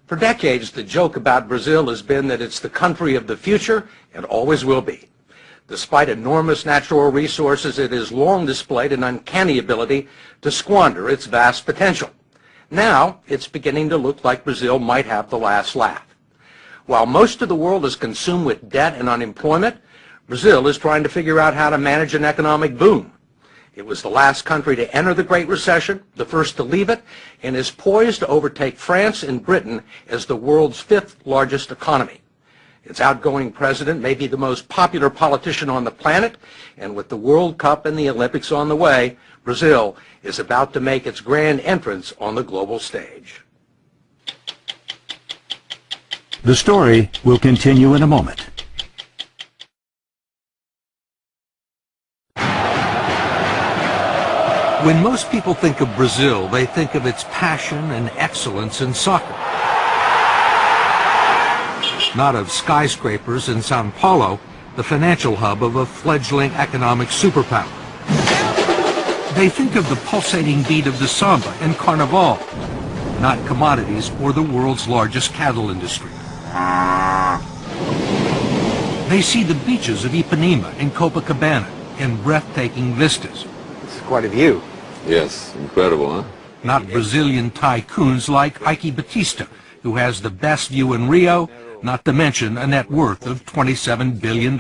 For decades, the joke about Brazil has been that it's the country of the future and always will be. Despite enormous natural resources, it has long displayed an uncanny ability to squander its vast potential. Now, it's beginning to look like Brazil might have the last laugh. While most of the world is consumed with debt and unemployment, Brazil is trying to figure out how to manage an economic boom. It was the last country to enter the Great Recession, the first to leave it, and is poised to overtake France and Britain as the world's fifth largest economy. Its outgoing president may be the most popular politician on the planet, and with the World Cup and the Olympics on the way, Brazil is about to make its grand entrance on the global stage. The story will continue in a moment. When most people think of Brazil, they think of its passion and excellence in soccer. Not of skyscrapers in Sao Paulo, the financial hub of a fledgling economic superpower. They think of the pulsating beat of the samba and carnival, not commodities or the world's largest cattle industry. They see the beaches of Ipanema and Copacabana and breathtaking vistas. It's quite a view. Yes, incredible, huh? Not Brazilian tycoons like Ike Batista, who has the best view in Rio, not to mention a net worth of $27 billion.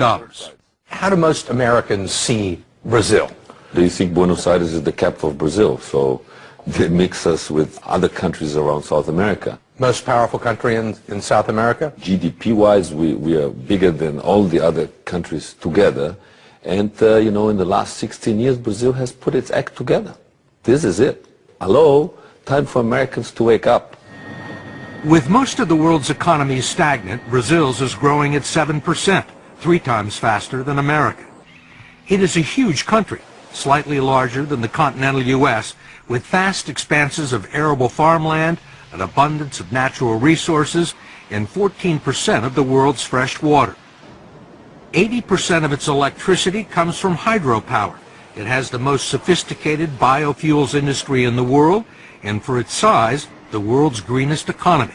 How do most Americans see Brazil? They think Buenos Aires is the capital of Brazil, so they mix us with other countries around South America. Most powerful country in South America? GDP-wise, we are bigger than all the other countries together. And, you know, in the last 16 years, Brazil has put its act together. This is it. Hello, time for Americans to wake up. With most of the world's economies stagnant, Brazil's is growing at 7%, 3 times faster than America. It is a huge country, slightly larger than the continental U.S., with vast expanses of arable farmland, an abundance of natural resources, and 14% of the world's fresh water. 80% of its electricity comes from hydropower. It has the most sophisticated biofuels industry in the world, and for its size, the world's greenest economy.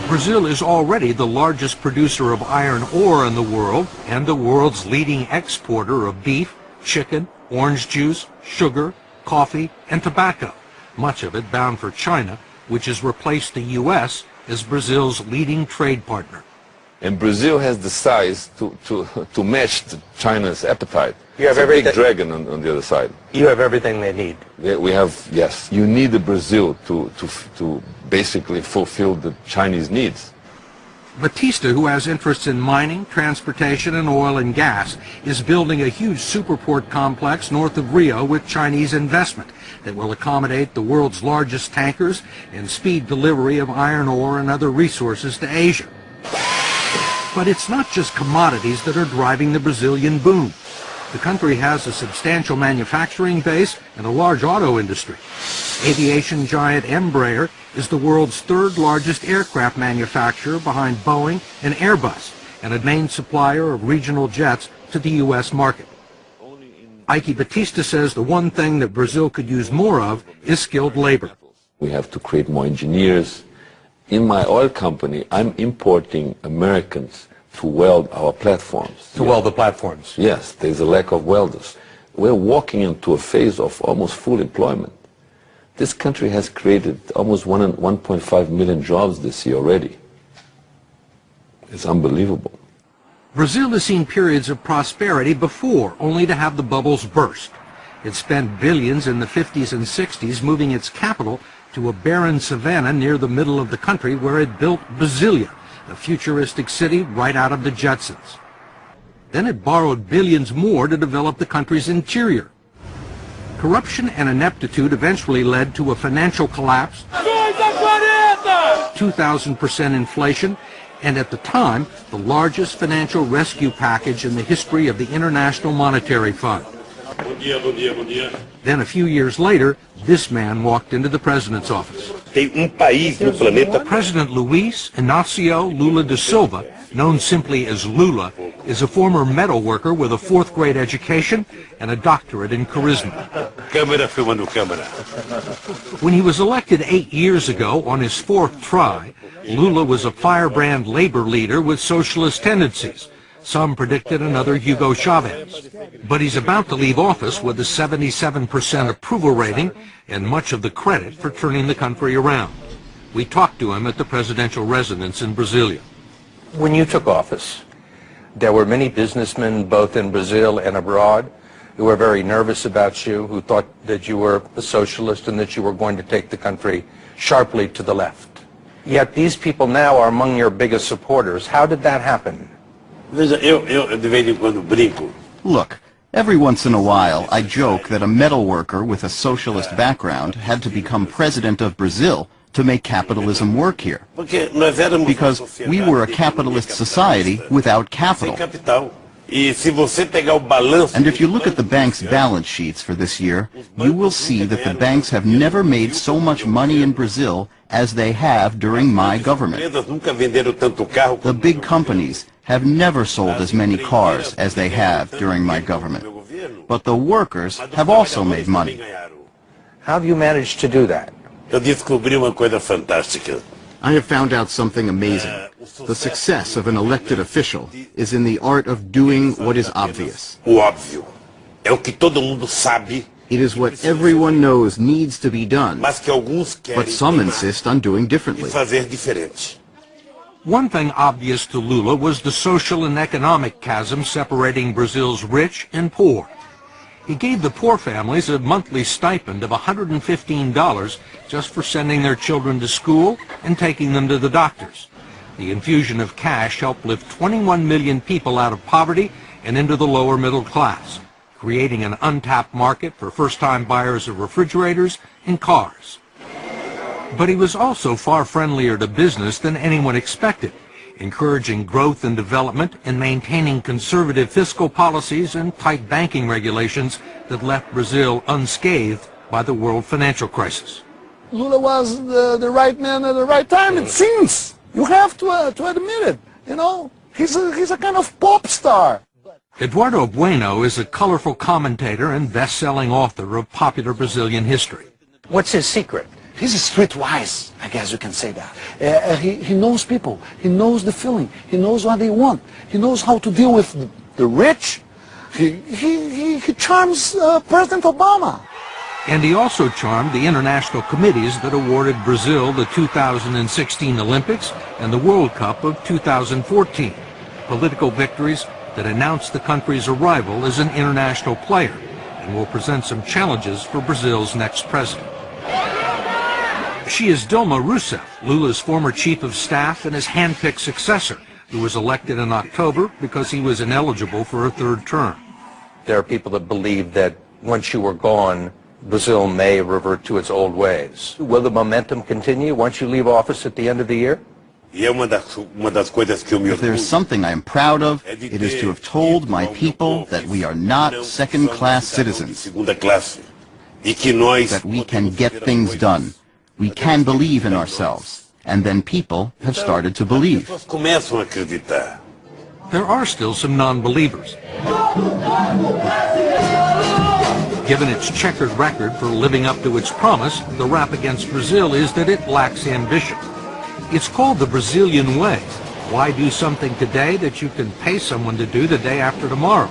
Brazil is already the largest producer of iron ore in the world and the world's leading exporter of beef, chicken, orange juice, sugar, coffee, and tobacco, much of it bound for China, which has replaced the U.S. as Brazil's leading trade partner. And Brazil has the size to match China's appetite. You have it's a big everything. dragon on the other side. You have everything they need. We have, yes. You need the Brazil to basically fulfill the Chinese needs. Batista, who has interests in mining, transportation, and oil and gas, is building a huge superport complex north of Rio with Chinese investment that will accommodate the world's largest tankers and speed delivery of iron ore and other resources to Asia. But it's not just commodities that are driving the Brazilian boom. The country has a substantial manufacturing base and a large auto industry. Aviation giant Embraer is the world's 3rd largest aircraft manufacturer behind Boeing and Airbus, and a main supplier of regional jets to the U.S. market. Ike Batista says the one thing that Brazil could use more of is skilled labor. We have to create more engineers. In my oil company, I'm importing Americans to weld our platforms. To weld the platforms? Yes, there's a lack of welders. We're walking into a phase of almost full employment. This country has created almost 1.5 million jobs this year already. It's unbelievable. Brazil has seen periods of prosperity before, only to have the bubbles burst. It spent billions in the 50s and 60s moving its capital to a barren savanna near the middle of the country where it built Brasilia, a futuristic city right out of the Jetsons. Then it borrowed billions more to develop the country's interior. Corruption and ineptitude eventually led to a financial collapse, 2,000% inflation, and at the time, the largest financial rescue package in the history of the International Monetary Fund. Then a few years later, this man walked into the president's office. President Luiz Inácio Lula da Silva, known simply as Lula, is a former metal worker with a 4th grade education and a doctorate in charisma. Câmera filmando câmera. When he was elected 8 years ago on his 4th try, Lula was a firebrand labor leader with socialist tendencies. Some predicted another Hugo Chavez. But he's about to leave office with a 77% approval rating and much of the credit for turning the country around. We talked to him at the presidential residence in Brasilia. When you took office, there were many businessmen both in Brazil and abroad who were very nervous about you, who thought that you were a socialist and that you were going to take the country sharply to the left. Yet these people now are among your biggest supporters. How did that happen? Veja, eu de vez em quando brinco. Look, every once in a while I joke that a metal worker with a socialist background had to become president of Brazil to make capitalism work here. Because we were a capitalist society without capital. And if you look at the bank's balance sheets for this year, you will see that the banks have never made so much money in Brazil as they have during my government. The big companies have never sold as many cars as they have during my government. But the workers have also made money. How have you managed to do that? Eu descobri uma coisa fantástica. I have found out something amazing. The success of an elected official is in the art of doing what is obvious. O óbvio. É o que todo mundo sabe. It is what everyone knows needs to be done, Mas que alguns querem but some insist on doing e differently. fazer diferente. One thing obvious to Lula was the social and economic chasm separating Brazil's rich and poor. He gave the poor families a monthly stipend of $115 just for sending their children to school and taking them to the doctors. The infusion of cash helped lift 21 million people out of poverty and into the lower middle class, creating an untapped market for first-time buyers of refrigerators and cars. But he was also far friendlier to business than anyone expected, encouraging growth and development and maintaining conservative fiscal policies and tight banking regulations that left Brazil unscathed by the world financial crisis. Lula was the right man at the right time, it seems. You have to admit it. You know, he's a kind of pop star. Eduardo Bueno is a colorful commentator and best-selling author of popular Brazilian history. What's his secret? He's streetwise, I guess you can say that. He knows people. He knows the feeling. He knows what they want. He knows how to deal with the rich. He charms President Obama. And he also charmed the international committees that awarded Brazil the 2016 Olympics and the World Cup of 2014, political victories that announced the country's arrival as an international player and will present some challenges for Brazil's next president. She is Dilma Rousseff, Lula's former chief of staff and his hand-picked successor, who was elected in October because he was ineligible for a third term. There are people that believe that once you were gone, Brazil may revert to its old ways. Will the momentum continue once you leave office at the end of the year? E é uma das coisas que eu me If there's something I am proud of, it is to have told my people that we are not second-class citizens, Segunda classe. E que nós that we can get things done. We can believe in ourselves. And then people have started to believe. Pessoas começam a acreditar. There are still some non-believers. Given its checkered record for living up to its promise, the rap against Brazil is that it lacks ambition. It's called the Brazilian way. Why do something today that you can pay someone to do the day after tomorrow?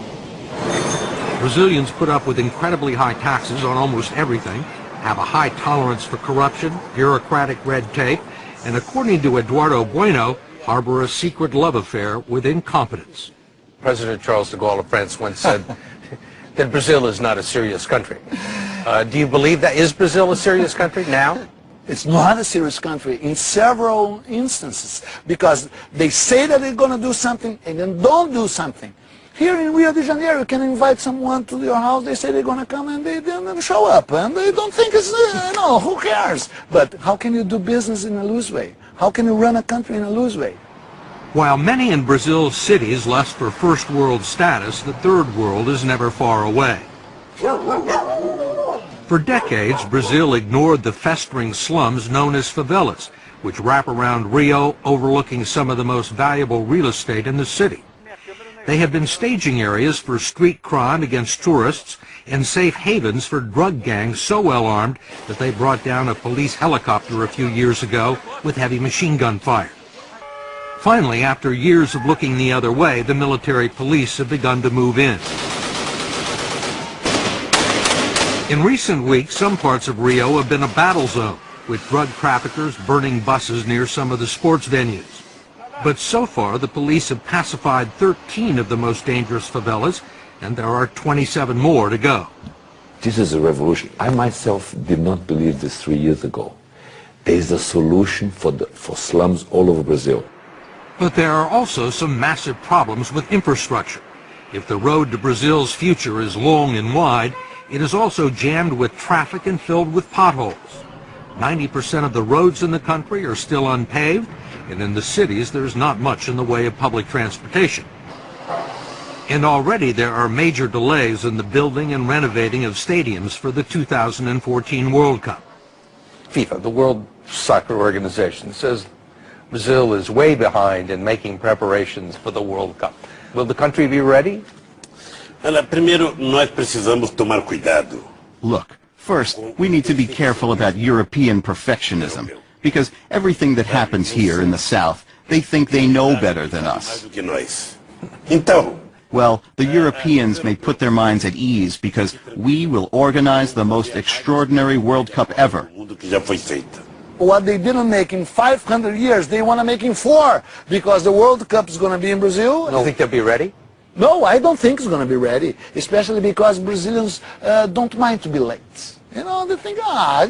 Brazilians put up with incredibly high taxes on almost everything, have a high tolerance for corruption, bureaucratic red tape, and according to Eduardo Bueno, harbor a secret love affair with incompetence. President Charles de Gaulle of France once said that Brazil is not a serious country. Do you believe that? Is Brazil a serious country now? It's not a serious country in several instances because they say that they're going to do something and then don't do something. Here in Rio de Janeiro, you can invite someone to your house, they say they're going to come and they don't show up and they don't think it's, who cares? But how can you do business in a loose way? How can you run a country in a loose way? While many in Brazil's cities lust for first world status, the third world is never far away. For decades, Brazil ignored the festering slums known as favelas, which wrap around Rio, overlooking some of the most valuable real estate in the city. They have been staging areas for street crime against tourists and safe havens for drug gangs so well armed that they brought down a police helicopter a few years ago with heavy machine gun fire. Finally, after years of looking the other way, the military police have begun to move in. In recent weeks, some parts of Rio have been a battle zone, with drug traffickers burning buses near some of the sports venues. But so far, the police have pacified 13 of the most dangerous favelas, and there are 27 more to go. This is a revolution. I myself did not believe this 3 years ago. There is a solution for slums all over Brazil. But there are also some massive problems with infrastructure. If the road to Brazil's future is long and wide, it is also jammed with traffic and filled with potholes. 90% of the roads in the country are still unpaved, and in the cities there's not much in the way of public transportation. And already there are major delays in the building and renovating of stadiums for the 2014 World Cup. FIFA, the World Soccer Organization, says Brazil is way behind in making preparations for the World Cup. Will the country be ready? Primeiro, nós precisamos tomar cuidado. Look, first, we need to be careful about European perfectionism, because everything that happens here in the South, they think they know better than us. Então, Well, the Europeans may put their minds at ease because we will organize the most extraordinary World Cup ever. mundo que já foi feito. What they didn't make in 500 years, they want to make in 4, because the World Cup is going to be in Brazil. Do you think they'll be ready? No, I don't think it's going to be ready, especially because Brazilians don't mind to be late. You know, they think,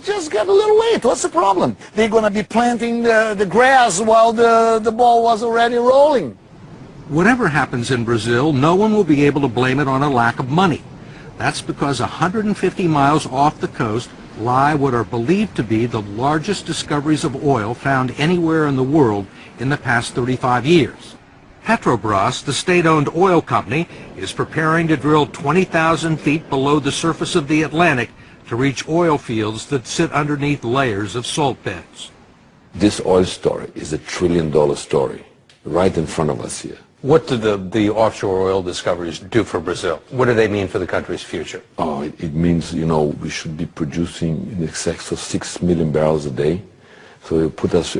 just get a little late, what's the problem? They're going to be planting the grass while the ball was already rolling. Whatever happens in Brazil, no one will be able to blame it on a lack of money. That's because 150 miles off the coast lie what are believed to be the largest discoveries of oil found anywhere in the world in the past 35 years. Petrobras, the state-owned oil company, is preparing to drill 20,000 feet below the surface of the Atlantic to reach oil fields that sit underneath layers of salt beds. This oil story is $1 trillion story right in front of us here. What do the offshore oil discoveries do for Brazil? What do they mean for the country's future? Oh, it means, you know, we should be producing in excess of 6 million barrels a day. So it put us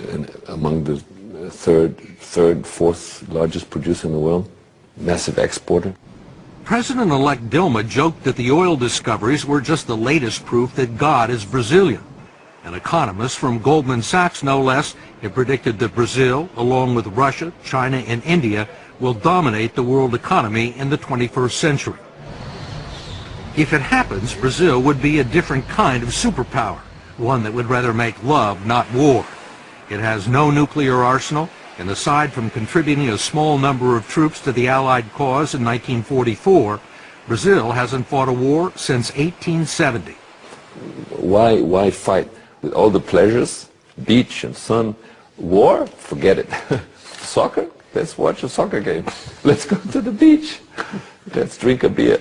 among the third, fourth largest producer in the world, massive exporter. President-elect Dilma joked that the oil discoveries were just the latest proof that God is Brazilian. An economist from Goldman Sachs, no less, had predicted that Brazil, along with Russia, China, and India, will dominate the world economy in the 21st century. If it happens, Brazil would be a different kind of superpower, one that would rather make love, not war. It has no nuclear arsenal, and aside from contributing a small number of troops to the Allied cause in 1944, Brazil hasn't fought a war since 1870. Why fight? With all the pleasures, beach and sun, war, forget it. Soccer, let's watch a soccer game. Let's go to the beach. Let's drink a beer.